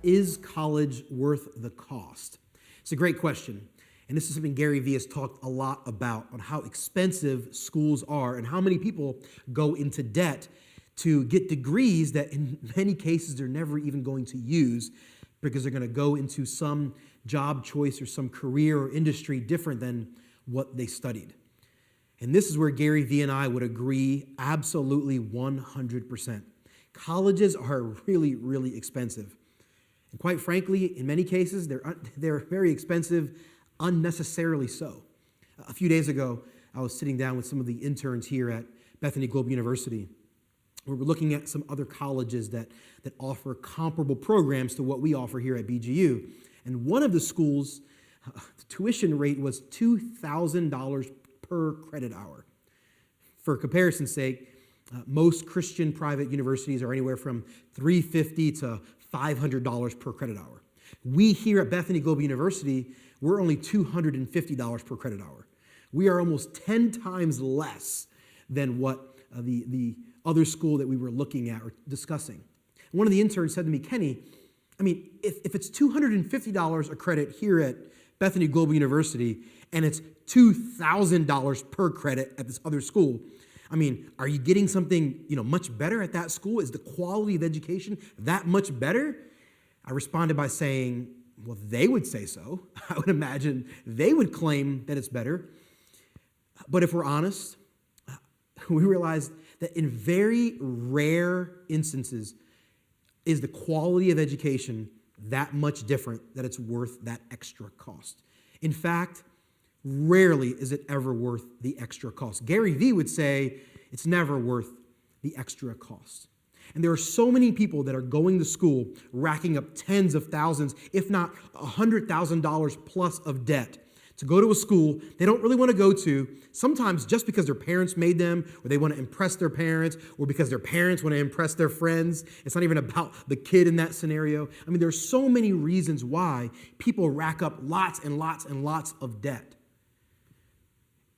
Is college worth the cost? It's a great question. And this is something Gary Vee has talked a lot about, on how expensive schools are and how many people go into debt to get degrees that in many cases they're never even going to use, because they're going to go into some job choice or some career or industry different than what they studied. And this is where Gary Vee and I would agree absolutely 100%. Colleges are really, really expensive. And quite frankly, in many cases, they're very expensive, unnecessarily so. A few days ago, I was sitting down with some of the interns here at Bethany Global University. We were looking at some other colleges that offer comparable programs to what we offer here at BGU. And one of the schools, the tuition rate was $2,000 per credit hour. For comparison's sake, most Christian private universities are anywhere from $350 to $500 per credit hour. We here at Bethany Global University, we're only $250 per credit hour. We are almost 10 times less than what the other school that we were looking at or discussing. One of the interns said to me, Kenny, I mean, if it's $250 a credit here at Bethany Global University and it's $2,000 per credit at this other school, I mean, are you getting something, much better at that school? Is the quality of education that much better? I responded by saying, well, they would say so. I would imagine they would claim that it's better. But if we're honest, we realize that in very rare instances is the quality of education that much different that it's worth that extra cost. In fact, rarely is it ever worth the extra cost. Gary Vee would say it's never worth the extra cost. And there are so many people that are going to school racking up tens of thousands, if not $100,000 plus of debt to go to a school they don't really want to go to, sometimes just because their parents made them, or they want to impress their parents, or because their parents want to impress their friends. It's not even about the kid in that scenario. I mean, there's so many reasons why people rack up lots and lots and lots of debt.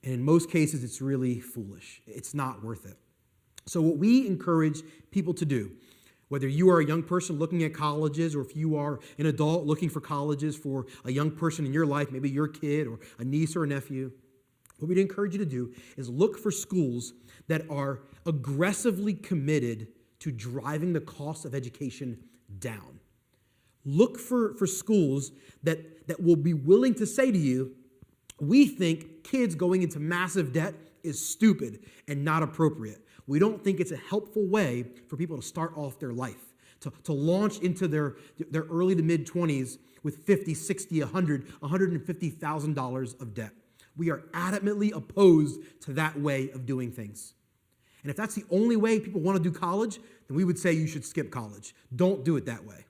And in most cases, it's really foolish. It's not worth it. So what we encourage people to do, whether you are a young person looking at colleges, or if you are an adult looking for colleges for a young person in your life, maybe your kid or a niece or a nephew, what we'd encourage you to do is look for schools that are aggressively committed to driving the cost of education down. Look for schools that will be willing to say to you, we think kids going into massive debt is stupid and not appropriate. We don't think it's a helpful way for people to start off their life, to launch into their early to mid-20s with $50, $60, $100, $150,000 of debt. We are adamantly opposed to that way of doing things. And if that's the only way people want to do college, then we would say you should skip college. Don't do it that way.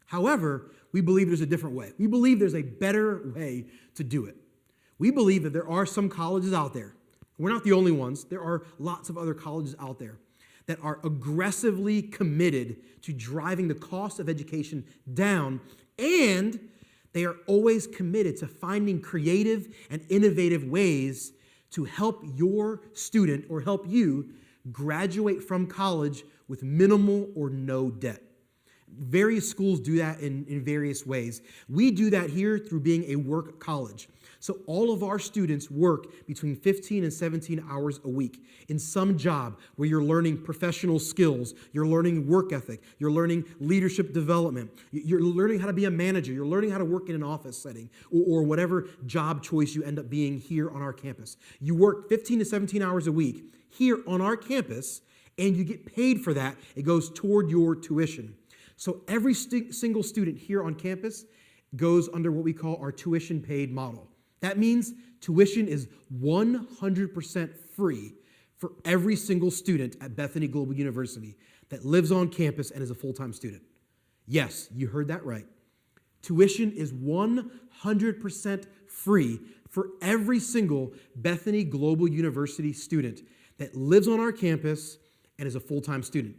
However, we believe there's a different way. We believe there's a better way to do it. We believe that there are some colleges out there. We're not the only ones. There are lots of other colleges out there that are aggressively committed to driving the cost of education down, and they are always committed to finding creative and innovative ways to help your student or help you graduate from college with minimal or no debt. Various schools do that in various ways. We do that here through being a work college. So all of our students work between 15 and 17 hours a week in some job where you're learning professional skills, you're learning work ethic, you're learning leadership development, you're learning how to be a manager, you're learning how to work in an office setting, or whatever job choice you end up being here on our campus. You work 15 to 17 hours a week here on our campus, and you get paid for that. It goes toward your tuition. So every single student here on campus goes under what we call our tuition paid model. That means tuition is 100% free for every single student at Bethany Global University that lives on campus and is a full-time student. Yes, you heard that right. Tuition is 100% free for every single Bethany Global University student that lives on our campus and is a full-time student.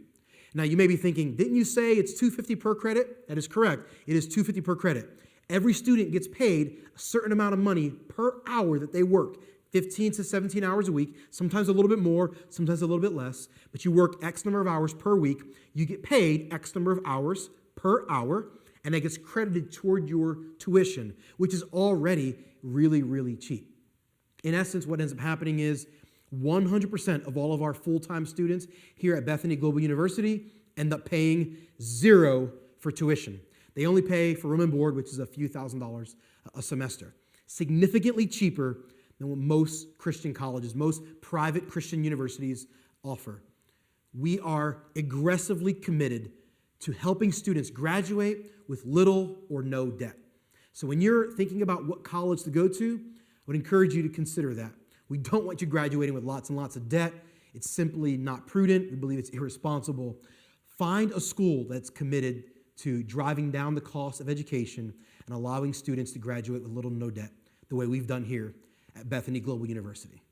Now, you may be thinking, didn't you say it's $250 per credit? That is correct. It is $250 per credit. Every student gets paid a certain amount of money per hour that they work, 15 to 17 hours a week, sometimes a little bit more, sometimes a little bit less, but you work X number of hours per week. You get paid X number of hours per hour, and that gets credited toward your tuition, which is already really, really cheap. In essence, what ends up happening is 100% of all of our full-time students here at Bethany Global University end up paying zero for tuition. They only pay for room and board, which is a few $1,000s a semester. Significantly cheaper than what most Christian colleges, most private Christian universities offer. We are aggressively committed to helping students graduate with little or no debt. So when you're thinking about what college to go to, I would encourage you to consider that. We don't want you graduating with lots and lots of debt. It's simply not prudent. We believe it's irresponsible. Find a school that's committed to driving down the cost of education and allowing students to graduate with little to no debt, the way we've done here at Bethany Global University.